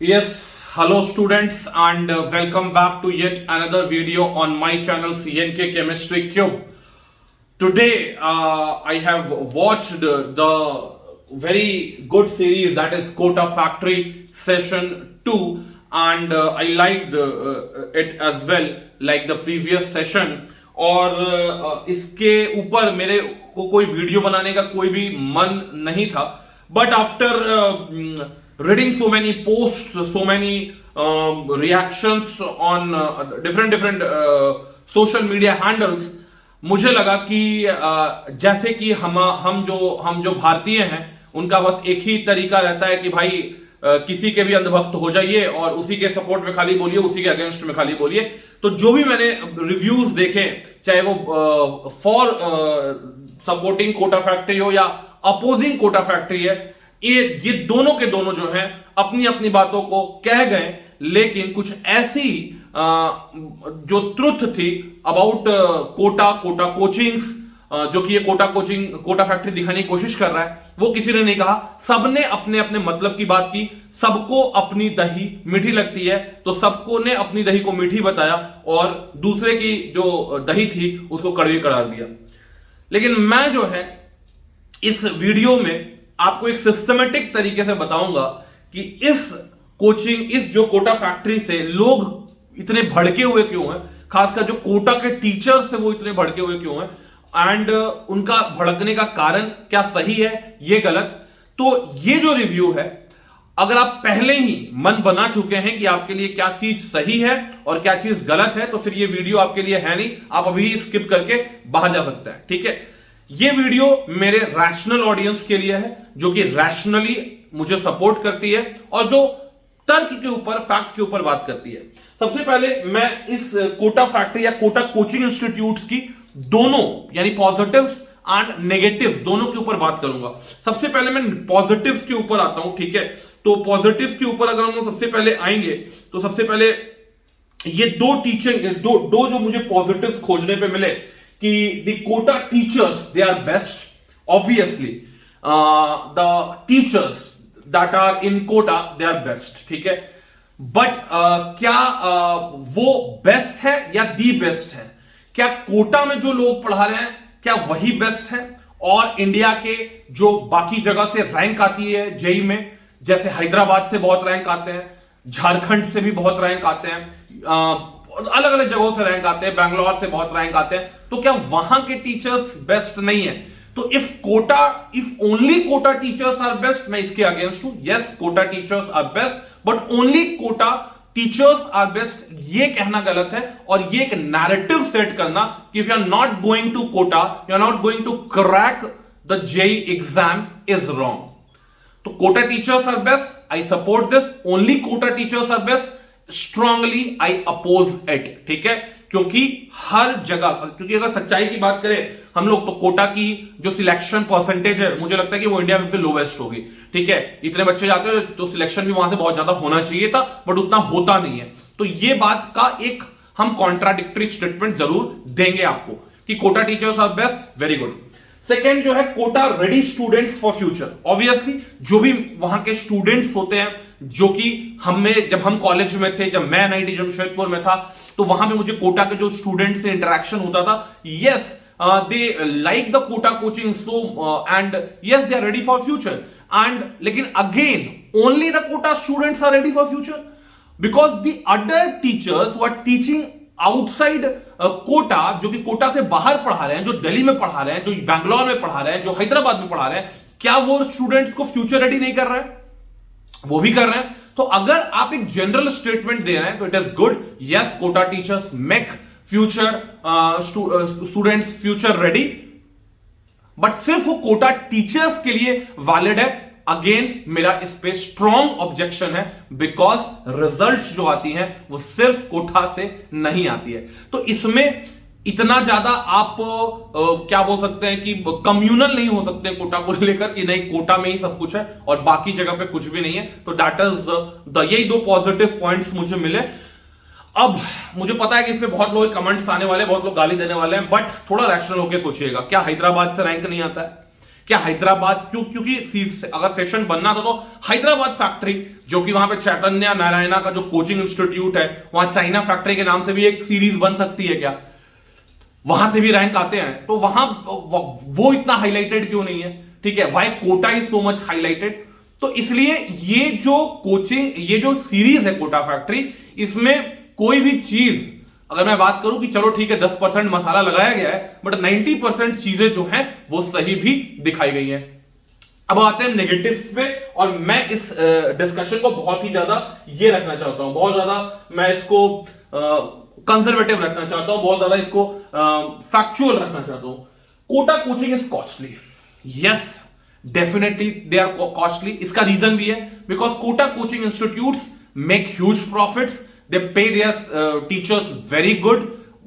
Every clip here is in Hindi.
Yes, hello students and welcome back to yet another video on my channel CNK Chemistry Cube. Today I have watched the very good series that is KOTA Factory Session 2 and I liked it as well like the previous session. और इसके ऊपर मेरे को कोई वीडियो बनाने का कोई भी मन नहीं था, but after reading so many posts, so many reactions on different social media handles, मुझे लगा कि जैसे कि हम जो भारतीय हैं उनका बस एक ही तरीका रहता है कि भाई किसी के भी अंधभक्त हो जाइए और उसी के सपोर्ट में खाली बोलिए, उसी के अगेंस्ट में खाली बोलिए। तो जो भी मैंने रिव्यूज देखे, चाहे वो फॉर सपोर्टिंग कोटा फैक्ट्री हो या अपोजिंग कोटा फैक्ट्री है, ये दोनों के दोनों जो हैं अपनी अपनी बातों को कह गए, लेकिन कुछ ऐसी जो ट्रुथ थी अबाउट कोटा कोचिंग्स, जो कि ये कोटा फैक्ट्री दिखाने की कोशिश कर रहा है, वो किसी ने नहीं कहा। सबने अपने अपने मतलब की बात की, सबको अपनी दही मीठी लगती है तो सबको ने अपनी दही को मीठी बताया और दूसरे की जो दही थी उसको कड़वी करार दिया। लेकिन मैं जो है इस वीडियो में आपको एक सिस्टमेटिक तरीके से बताऊंगा कि इस जो कोटा फैक्ट्री से लोग इतने भड़के हुए क्यों हैं, खासकर जो कोटा के टीचर्स से वो इतने भड़के हुए क्यों हैं, एंड उनका भड़कने का कारण क्या सही है, ये गलत। तो ये जो रिव्यू है, अगर आप पहले ही मन बना चुके हैं कि आपके लिए क्या चीज सही है और क्या चीज गलत है, तो फिर ये वीडियो आपके लिए है नहीं, आप अभी स्किप करके बाहर जा सकते हैं, ठीक है। ये वीडियो मेरे रैशनल ऑडियंस के लिए है, जो कि रैशनली मुझे सपोर्ट करती है और जो तर्क के ऊपर, फैक्ट के ऊपर बात करती है। सबसे पहले मैं इस कोटा फैक्ट्री या कोटा कोचिंग इंस्टीट्यूट्स की दोनों यानी पॉजिटिव्स एंड नेगेटिव्स दोनों के ऊपर बात करूंगा। सबसे पहले मैं पॉजिटिव्स के ऊपर आता हूं, ठीक है। तो पॉजिटिव्स के ऊपर अगर हम लोग सबसे पहले आएंगे तो सबसे पहले ये दो जो मुझे पॉजिटिव्स खोजने पे मिले कि the Kota teachers they are best, obviously the teachers that are in Kota they are best, ठीक है। बट क्या वो बेस्ट है या दी बेस्ट है? क्या कोटा में जो लोग पढ़ा रहे हैं क्या वही बेस्ट है और इंडिया के जो बाकी जगह से रैंक आती है जेई में, जैसे हैदराबाद से बहुत रैंक आते हैं, झारखंड से भी बहुत रैंक आते हैं, अलग अलग जगहों से रैंक आते हैं, बैंगलोर से बहुत रैंक आते हैं, तो क्या वहां के टीचर्स बेस्ट नहीं है? तो if only Kota teachers are best, मैं इसके अगेंस्ट हूं। Yes, Kota teachers are best, but only Kota teachers are best ये कहना गलत है। और ये एक नैरेटिव सेट करना कि if you are not going to Kota, you are not going to crack the JEE exam is wrong. तो Kota teachers are best, I support this. Only Kota teachers are best, strongly I oppose it, ठीक है। क्योंकि हर जगह, क्योंकि अगर सच्चाई की बात करें हम लोग, तो कोटा की जो सिलेक्शन परसेंटेज है, मुझे लगता है कि वो इंडिया में लोवेस्ट होगी, ठीक है। इतने बच्चे जाते हैं तो सिलेक्शन भी वहां से बहुत ज्यादा होना चाहिए था, बट उतना होता नहीं है। तो ये बात का एक हम कॉन्ट्राडिक्टरी स्टेटमेंट जरूर देंगे आपको कि Kota teachers are best, very good. Second जो है Kota ready students for future. Obviously जो भी वहां के स्टूडेंट्स होते हैं, जो कि जब हम कॉलेज में थे, जब मैं NIT जमशेदपुर में था, तो वहां पे मुझे कोटा के जो स्टूडेंट से इंटरेक्शन होता था। Yes, they like the Kota coaching so and yes they are ready for future and, लेकिन again only the Kota students are ready for future because the other teachers who are teaching outside Kota, जो कि कोटा से बाहर पढ़ा रहे हैं, जो दिल्ली में पढ़ा रहे हैं, जो बैंगलोर में पढ़ा रहे हैं, जो हैदराबाद में पढ़ा रहे हैं, क्या वो स्टूडेंट्स को फ्यूचर रेडी नहीं कर रहे हैं? वो भी कर रहे हैं। तो अगर आप एक जनरल स्टेटमेंट दे रहे हैं तो it is good. Yes, Kota teachers make future students future ready, but सिर्फ वो कोटा टीचर्स के लिए वैलिड है। अगेन मेरा इस पे स्ट्रॉन्ग ऑब्जेक्शन है, बिकॉज रिजल्ट्स जो आती हैं वो सिर्फ कोटा से नहीं आती है। तो इसमें इतना ज्यादा आप क्या बोल सकते हैं कि कम्युनल नहीं हो सकते कोटा को लेकर कि नहीं कोटा में ही सब कुछ है और बाकी जगह पे कुछ भी नहीं है। तो दैट इज यही दो पॉजिटिव पॉइंट्स मुझे मिले। अब मुझे पता है कि इसमें बहुत लोग कमेंट्स आने वाले, बहुत लोग गाली देने वाले हैं, बट थोड़ा रैशनल होकर सोचिएगा। क्या हैदराबाद से रैंक नहीं आता है? क्या हैदराबाद क्योंकि अगर सेशन बनना था तो हैदराबाद फैक्ट्री, जो कि वहां पे चैतन्य नारायणा का जो कोचिंग इंस्टीट्यूट है, वहां चाइना फैक्ट्री के नाम से भी एक सीरीज बन सकती है क्या? वहां से भी रैंक आते हैं, तो वहां वो इतना हाईलाइटेड क्यों नहीं है? ठीक है, why Kota is so much highlighted? तो इसलिए ये जो कोचिंग, ये जो सीरीज है कोटा फैक्ट्री, इसमें कोई भी चीज अगर मैं बात करूं कि चलो ठीक है 10% मसाला लगाया गया है, बट 90% चीजें जो हैं वो सही भी दिखाई गई हैं। अब आते हैं नेगेटिव पे, और मैं इस डिस्कशन को बहुत ही ज्यादा ये रखना चाहता हूं, बहुत ज्यादा मैं इसको कंजर्वेटिव रखना चाहता हूं, बहुत ज्यादा इसको फैक्चुअल रखना चाहता हूं। Kota coaching is costly, yes definitely they are costly. इसका रीजन भी है because Kota coaching institutes make huge profits, they pay their teachers very good,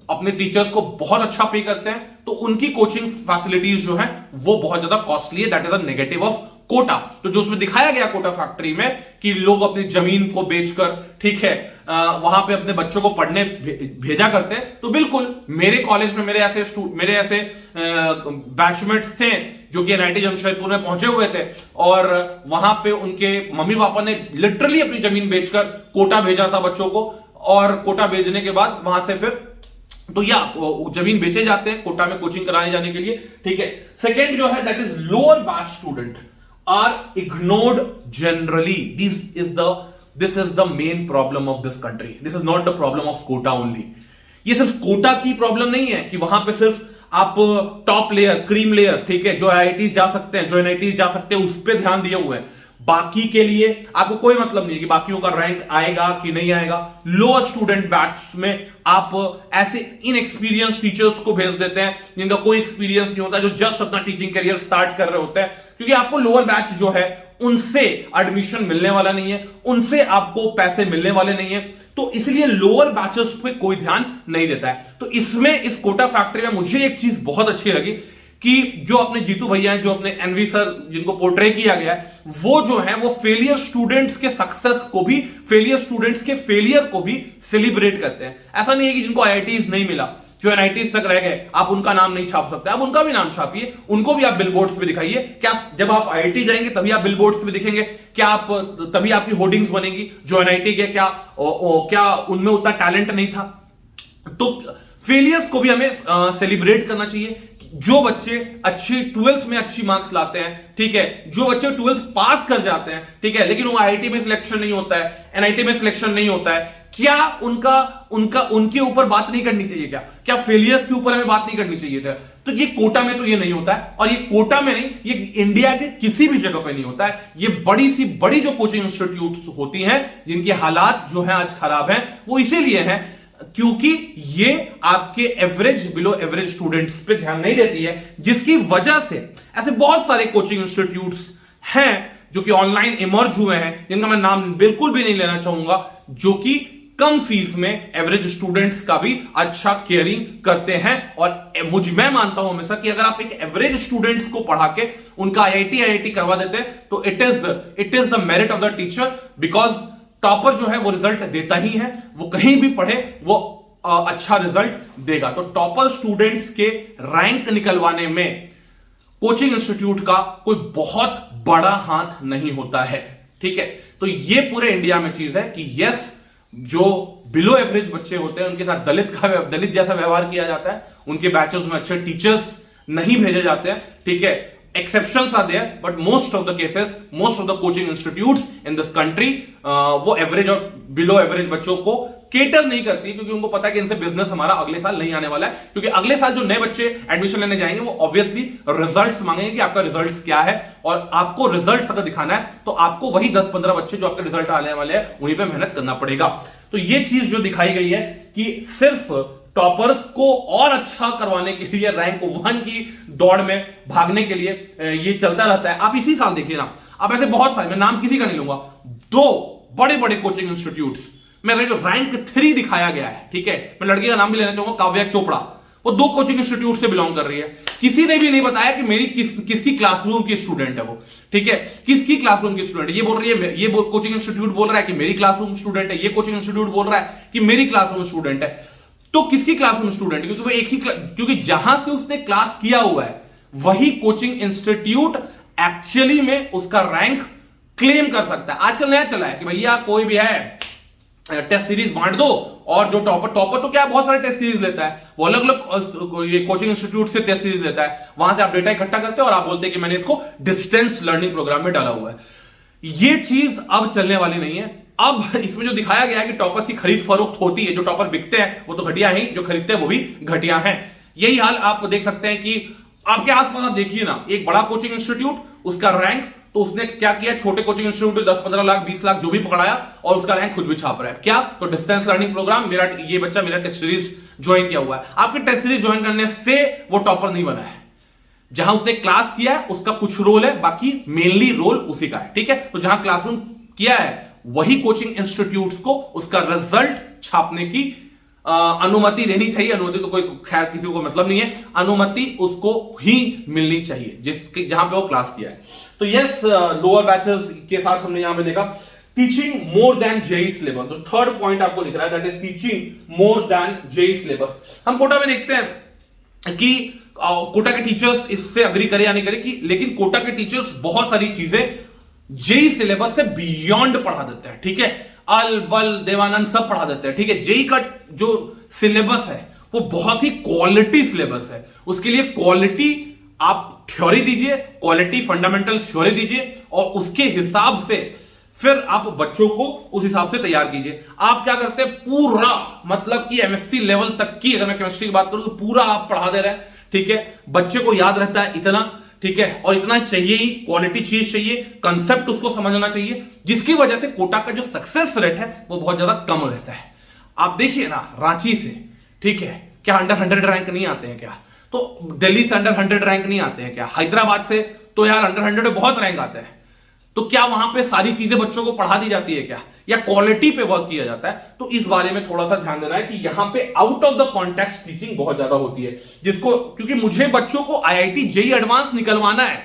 अपने टीचर्स को बहुत अच्छा पे करते हैं, तो उनकी कोचिंग फैसिलिटीज जो है वो बहुत ज्यादा कॉस्टली है। That is a negative of Kota. तो जो उसमें दिखाया गया कोटा फैक्ट्री में कि लोग अपनी जमीन को बेचकर, ठीक है, वहां पे अपने बच्चों को पढ़ने भेजा करते हैं, तो बिल्कुल मेरे कॉलेज में मेरे ऐसे बैचमेट्स थे जो कि NIT जमशेदपुर में पहुंचे हुए थे, और वहां पे उनके मम्मी पापा ने लिटरली अपनी जमीन बेचकर कोटा भेजा था बच्चों को, और कोटा भेजने के बाद वहां से फिर तो या जमीन बेचे जाते हैं कोटा में कोचिंग कराने जाने के लिए, ठीक है। सेकेंड जो है that is lower batch student are ignored generally. This is the main problem of this country. This is not the problem of quota only. ये सिर्फ कोटा की प्रॉब्लम नहीं है कि वहां पे सिर्फ आप टॉप लेयर, क्रीम लेयर, ठीक है, जो IITs जा सकते हैं, जो NITs जा सकते हैं, उस पर ध्यान दिए हुए हैं। बाकी के लिए आपको कोई मतलब नहीं है कि बाकियों का रैंक आएगा कि नहीं आएगा। लोअर स्टूडेंट बैच में आप ऐसे इनएक्सपीरियंस टीचर्स को भेज देते हैं जिनका कोई एक्सपीरियंस नहीं होता, जो जस्ट अपना टीचिंग करियर स्टार्ट कर रहे होते हैं, क्योंकि आपको लोअर बैच जो है उनसे एडमिशन मिलने वाला नहीं है, उनसे आपको पैसे मिलने वाले नहीं है, तो इसलिए लोअर बैचेस पे कोई ध्यान नहीं देता है। तो इसमें इस कोटा फैक्ट्री में मुझे एक चीज बहुत अच्छी लगी कि जो अपने जीतू भैया हैं, जो अपने एनवी सर जिनको पोर्ट्रे किया गया है, वो जो है वो फेलियर स्टूडेंट्स के सक्सेस को भी, फेलियर स्टूडेंट्स के फेलियर को भी सेलिब्रेट करते हैं। ऐसा नहीं है कि जिनको IITs नहीं मिला, जो NITs तक रह गए, आप उनका नाम नहीं छाप सकते, आप उनका भी नाम छापिए, उनको भी आप बिलबोर्ड्स पे दिखाइए। क्या जब आप IIT जाएंगे तभी आप बिलबोर्ड्स पे दिखेंगे? क्या आप तभी आपकी होर्डिंग्स बनेगी? जो NIT के क्या उनमें उतना टैलेंट नहीं था? तो फेलियर्स को भी हमें सेलिब्रेट करना चाहिए। जो बच्चे अच्छी 12th में अच्छी मार्क्स लाते हैं, ठीक है, जो बच्चे 12th पास कर जाते हैं, ठीक है, लेकिन वो IIT में सिलेक्शन नहीं होता है, NIT में सिलेक्शन नहीं होता है, क्या उनके ऊपर बात नहीं करनी चाहिए? क्या फेलियर्स के ऊपर हमें बात नहीं करनी चाहिए था? तो ये कोटा में तो ये नहीं होता है, और ये कोटा में नहीं, ये इंडिया के किसी भी जगह पे नहीं होता है। ये बड़ी जो कोचिंग इंस्टीट्यूट्स होती हैं जिनके हालात जो है आज खराब हैं, वो इसीलिए हैं क्योंकि ये आपके एवरेज, बिलो एवरेज स्टूडेंट्स पे ध्यान नहीं देती है, जिसकी वजह से ऐसे बहुत सारे कोचिंग इंस्टीट्यूट्स हैं जो कि ऑनलाइन इमर्ज हुए हैं, जिनका मैं नाम बिल्कुल भी नहीं लेना चाहूंगा, जो कि कम फीस में एवरेज स्टूडेंट्स का भी अच्छा केयरिंग करते हैं। और मैं मानता हूं हमेशा कि अगर आप एक एवरेज स्टूडेंट्स को पढ़ा के उनका IIT करवा देते हैं, तो it is the merit of the teacher, because topper जो है वो रिजल्ट देता ही है, वो कहीं भी पढ़े वो अच्छा रिजल्ट देगा। तो टॉपर स्टूडेंट्स के रैंक निकलवाने में कोचिंग इंस्टीट्यूट का कोई बहुत बड़ा हाथ नहीं होता है, ठीक है। तो ये पूरे इंडिया में चीज है कि यस, जो बिलो एवरेज बच्चे होते हैं उनके साथ दलित जैसा व्यवहार किया जाता है, उनके बैचेस में अच्छे टीचर्स नहीं भेजे जाते हैं, ठीक है। Exceptions are there, but most of the cases, most of the coaching institutes in this country, वो एवरेज और बिलो एवरेज बच्चों को केटर नहीं करती, क्योंकि उनको पता है कि इनसे बिजनेस हमारा अगले साल नहीं आने वाला है। क्योंकि अगले साल जो नए बच्चे एडमिशन लेने जाएंगे वो ऑब्वियसली रिजल्ट्स मांगेंगे कि आपका रिजल्ट्स क्या है, और आपको रिजल्ट्स अगर दिखाना है तो आपको वही 10-15 बच्चे जो आपके रिजल्ट आने वाले हैं उन्हीं पे मेहनत करना पड़ेगा। तो ये चीज जो दिखाई गई है कि सिर्फ टॉपर्स को और अच्छा करवाने के लिए, रैंक 1 की दौड़ में भागने के लिए ये चलता रहता है। आप इसी साल देखिए ना, अब ऐसे बहुत सारे, मैं नाम किसी का नहीं लूंगा, 2 बड़े बड़े कोचिंग इंस्टीट्यूट्स में जो रैंक 3 दिखाया गया है, ठीक है, मैं लड़की का नाम भी लेना चाहूंगा, काव्या चोपड़ा, वो 2 कोचिंग इंस्टीट्यूट से बिलोंग कर रही है। किसी ने भी नहीं बताया कि मेरी किसकी क्लासरूम की स्टूडेंट है वो, ठीक है, किसकी क्लासरूम की स्टूडेंट है। ये बोल रही है, ये कोचिंग इंस्टीट्यूट बोल रहा है कि मेरी क्लासरूम स्टूडेंट है, ये कोचिंग इंस्टीट्यूट बोल रहा है कि मेरी क्लासरूम स्टूडेंट है। तो किसकी क्लासरूम स्टूडेंट? क्योंकि वो एक ही, क्योंकि जहां से उसने क्लास किया हुआ है वही कोचिंग इंस्टीट्यूट एक्चुअली में उसका रैंक क्लेम कर सकता है। आजकल नया चला है कि भैया कोई भी है टेस्ट सीरीज बांट दो, और जो टॉपर तो क्या बहुत सारे टेस्ट सीरीज लेता है, वो अलग अलग ये कोचिंग इंस्टीट्यूट से टेस्ट सीरीज लेता है, वहां से आप डेटा इकट्ठा करते हो और आप बोलते हैं कि मैंने इसको डिस्टेंस लर्निंग प्रोग्राम में डाला हुआ है। ये चीज अब चलने वाली नहीं है। अब इसमें जो दिखाया गया है कि टॉपर्स की खरीद फरोख्त होती है, जो टॉपर बिकते हैं वो तो घटिया हैं, जो खरीदते हैं वो भी घटिया हैं। यही हाल आप देख सकते हैं कि आपके आसपास आप देखिए ना, एक बड़ा कोचिंग इंस्टीट्यूट, उसका रैंक, तो उसने क्या किया, छोटे कोचिंग इंस्टीट्यूट में 10-15 लाख 20 लाख जो भी पकड़ाया और उसका रैंक खुद भी छाप रहा है। क्या? तो डिस्टेंस लर्निंग प्रोग्राम, मेरा ये बच्चा मेरा टेस्ट सीरीज ज्वाइन किया हुआ है। आपके टेस्ट सीरीज ज्वाइन करने से वो टॉपर नहीं बना है। जहां उसने क्लास किया है उसका कुछ रोल है, बाकी मेनली रोल उसी का है। ठीक है, तो जहां क्लासरूम किया है वही कोचिंग इंस्टीट्यूट्स को उसका रिजल्ट छापने की अनुमति देनी चाहिए। अनुमति तो कोई खैर किसी को मतलब नहीं है, अनुमति उसको ही मिलनी चाहिए जिसके जहां पे वो क्लास किया है। तो यस, लोअर बैचेस के साथ हमने यहां पे देखा teaching more than JEE syllabus. तो थर्ड पॉइंट आपको दिख रहा है, that is teaching more than JEE syllabus. हम कोटा में देखते हैं कि कोटा के टीचर्स इससे अग्री करे या नहीं करे, कि लेकिन कोटा के टीचर्स बहुत सारी चीजें जेईई सिलेबस से बियॉन्ड पढ़ा देते हैं। ठीक है, अल बल देवानंद सब पढ़ा देते हैं। ठीक है, जेईई का जो सिलेबस है वो बहुत ही क्वालिटी सिलेबस है। उसके लिए क्वालिटी आप थ्योरी दीजिए, क्वालिटी फंडामेंटल थ्योरी दीजिए, और उसके हिसाब से फिर आप बच्चों को उस हिसाब से तैयार कीजिए। आप क्या करते हैं, पूरा मतलब कि एमएससी लेवल तक की, अगर मैं केमिस्ट्री की बात करूं तो पूरा आप पढ़ा दे रहे हैं। ठीक है, बच्चे को याद रहता है इतना, ठीक है, और इतना चाहिए ही, क्वालिटी चीज चाहिए, कंसेप्ट उसको समझना चाहिए, जिसकी वजह से कोटा का जो सक्सेस रेट है वो बहुत ज्यादा कम रहता है। आप देखिए ना, रांची से, ठीक है, क्या अंडर 100 रैंक नहीं आते हैं क्या? तो दिल्ली से अंडर 100 रैंक नहीं आते हैं क्या? हैदराबाद से तो यार अंडर 100 में बहुत रैंक आते हैं। तो क्या वहां पे सारी चीजें बच्चों को पढ़ा दी जाती है क्या, या क्वालिटी पे वर्क किया जाता है? तो इस बारे में थोड़ा सा ध्यान देना है कि यहां पे out of the context teaching बहुत ज्यादा होती है, जिसको, क्योंकि मुझे बच्चों को आईआईटी जेईई एडवांस निकलवाना है,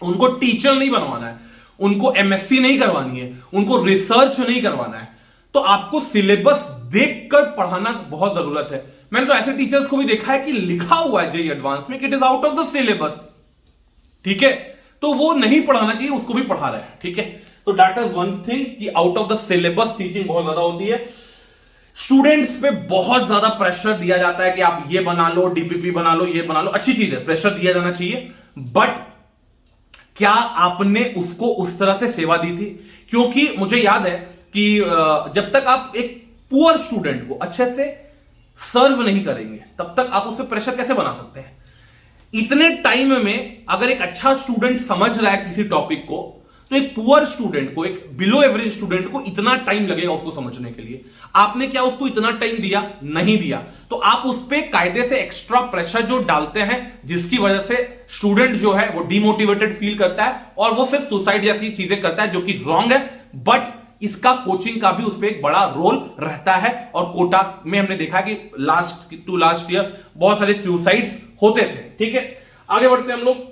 उनको टीचर नहीं बनवाना है, उनको एमएससी नहीं करवानी है, उनको रिसर्च नहीं करवाना है। तो आपको सिलेबस देखकर पढ़ाना बहुत जरूरत है। मैंने तो ऐसे टीचर्स को भी देखा है कि लिखा हुआ है जेईई एडवांस में कि it is out of the syllabus. ठीक है, तो वो नहीं पढ़ाना चाहिए, उसको भी पढ़ा रहे हैं। ठीक है, तो दैट इज वन थिंग कि out of the syllabus teaching बहुत ज्यादा होती है। स्टूडेंट्स पे बहुत ज्यादा प्रेशर दिया जाता है कि आप ये बना लो, डीपीपी बना लो, ये बना लो। अच्छी चीज है, प्रेशर दिया जाना चाहिए, बट क्या आपने उसको उस तरह से सेवा दी थी? क्योंकि मुझे याद है कि जब तक आप एक पुअर स्टूडेंट को अच्छे से सर्व नहीं करेंगे तब तक आप उस पर प्रेशर कैसे बना सकते हैं? इतने टाइम में अगर एक अच्छा स्टूडेंट समझ रहा है किसी टॉपिक को, तो एक पुअर स्टूडेंट को, एक बिलो एवरेज स्टूडेंट को इतना टाइम लगेगा उसको समझने के लिए। आपने क्या उसको इतना टाइम दिया? नहीं दिया। तो आप उस पर कायदे से एक्स्ट्रा प्रेशर जो डालते हैं, जिसकी वजह से स्टूडेंट जो है वो डिमोटिवेटेड फील करता है और वो फिर सुसाइड जैसी चीजें करता है, जो कि रॉन्ग है। बट इसका कोचिंग का भी उस पर एक बड़ा रोल रहता है, और कोटा में हमने देखा कि लास्ट ईयर बहुत सारे सुसाइड्स होते थे। ठीक है, आगे बढ़ते हैं हम लोग।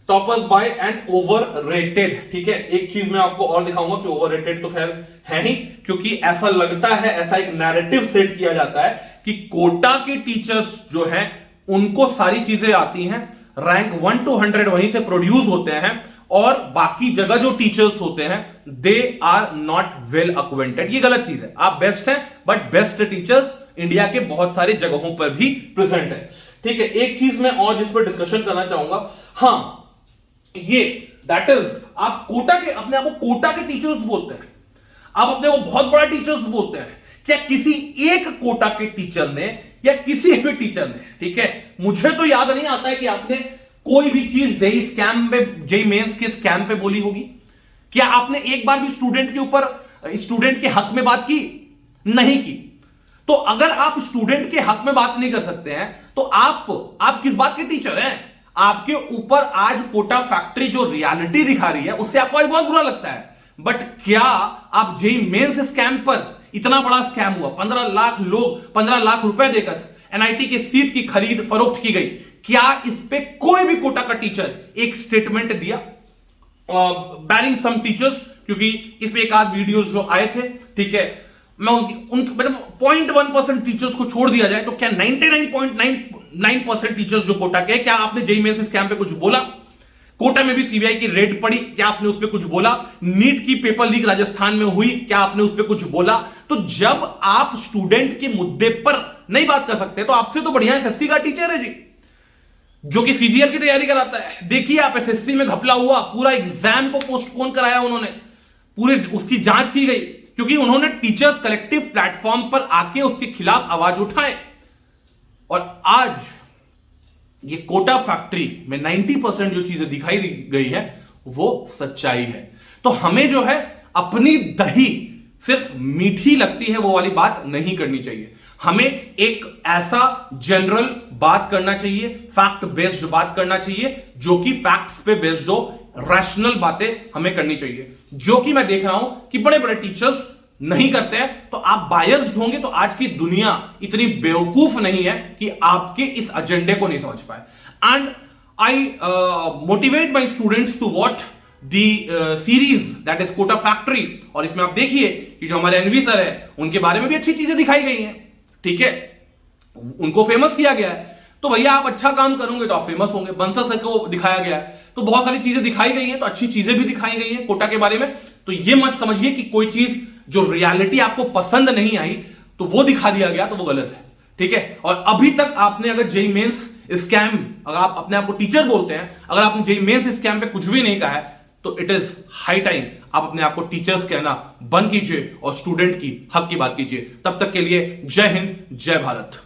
Toppers by and overrated. ठीक है, एक चीज मैं आपको और दिखाऊंगा कि ओवररेटेड तो खैर है ही, क्योंकि ऐसा लगता है, ऐसा एक नैरेटिव सेट किया जाता है कि कोटा के टीचर्स जो हैं उनको सारी चीजें आती हैं, रैंक 1 to 100 वहीं से प्रोड्यूस होते हैं, और बाकी जगह जो टीचर्स होते हैं they are not well acquainted. ये गलत चीज है। आप बेस्ट हैं, बट बेस्ट टीचर्स इंडिया के बहुत सारे जगहों पर भी प्रेजेंट है। ठीक है, एक चीज मैं और जिस पर डिस्कशन करना चाहूंगा, हाँ, ये दैट इज, आप कोटा के, अपने आप को कोटा के टीचर्स बोलते हैं, आप अपने को बहुत बड़ा टीचर्स बोलते हैं। क्या किसी एक कोटा के टीचर ने या किसी भी टीचर ने, ठीक है, मुझे तो याद नहीं आता है कि आपने कोई भी चीज जेईई स्कैम पे, जेईई मेंस के स्कैम पे बोली होगी? क्या आपने एक बार भी स्टूडेंट के ऊपर, स्टूडेंट के हक में बात की? नहीं की। तो अगर आप स्टूडेंट के हक में बात नहीं कर सकते हैं तो आप किस बात के टीचर हैं? आपके ऊपर आज कोटा फैक्ट्री जो रियलिटी दिखा रही है उससे आपको आज बहुत बुरा लगता है, बट क्या आप जेईई मेंस स्कैम पर, इतना बड़ा स्कैम हुआ, 15 लाख लोग 15 लाख रुपए देकर एनआईटी के सीट की खरीद फरोख्त की गई, क्या इस पे कोई भी कोटा का टीचर एक स्टेटमेंट दिया? बैरिंग सम टीचर्स, क्योंकि इसमें एक आध वीडियोस जो आए थे, ठीक है, मैं मतलब 0.1% टीचर्स को छोड़ दिया जाए तो क्या 99.9 99% टीचर्स जो कोटा के, क्या आपने जेईई मेंस स्कैम पे कुछ बोला? कोटा में भी सीबीआई की रेड पड़ी, क्या आपने उस पर कुछ बोला? नीट की पेपर लीक राजस्थान में हुई, क्या आपने उस पर कुछ बोला? तो जब आप स्टूडेंट के मुद्दे पर नहीं बात कर सकते तो आपसे तो बढ़िया एसएससी का टीचर है जी, जो कि सीजीएल की तैयारी कराता है। देखिए आप, एसएससी में घपला हुआ, पूरा एग्जाम को पोस्टपोन कराया उन्होंने, पूरे उसकी जांच की गई क्योंकि उन्होंने टीचर्स कलेक्टिव प्लेटफॉर्म पर आके उसके खिलाफ आवाज उठाए। और आज ये कोटा फैक्ट्री में 90% जो चीजें दिखाई गई है वो सच्चाई है। तो हमें जो है अपनी दही सिर्फ मीठी लगती है वो वाली बात नहीं करनी चाहिए। हमें एक ऐसा जनरल बात करना चाहिए, फैक्ट बेस्ड बात करना चाहिए, जो कि फैक्ट्स पे बेस्ड हो, रैशनल बातें हमें करनी चाहिए, जो कि मैं देख रहा हूं कि बड़े बड़े टीचर्स नहीं करते हैं। तो आप बायस्ड होंगे तो आज की दुनिया इतनी बेवकूफ नहीं है कि आपके इस एजेंडे को नहीं समझ पाए। And I motivate my students to watch the series that is Kota factory. और इसमें आप देखिए कि जो हमारे एनवी सर है उनके बारे में भी अच्छी चीजें दिखाई गई हैं, ठीक है, उनको फेमस किया गया है। तो भैया आप अच्छा काम करोगे तो आप फेमस होंगे। बंसल सर को दिखाया गया है, तो बहुत सारी चीजें दिखाई गई हैं, तो अच्छी चीजें भी दिखाई गई हैं कोटा के बारे में। तो ये मत समझिए कि कोई चीज जो रियलिटी आपको पसंद नहीं आई तो वो दिखा दिया गया तो वो गलत है, ठीक है। और अभी तक आपने अगर जेईई मेंस स्कैम, अगर आप अपने आप को टीचर बोलते हैं, अगर आपने जेईई मेंस स्कैम पे कुछ भी नहीं कहा है तो इट इज हाई टाइम आप अपने आप को टीचर्स कहना बंद कीजिए और स्टूडेंट की हक की बात कीजिए। तब तक के लिए जय हिंद, जय भारत।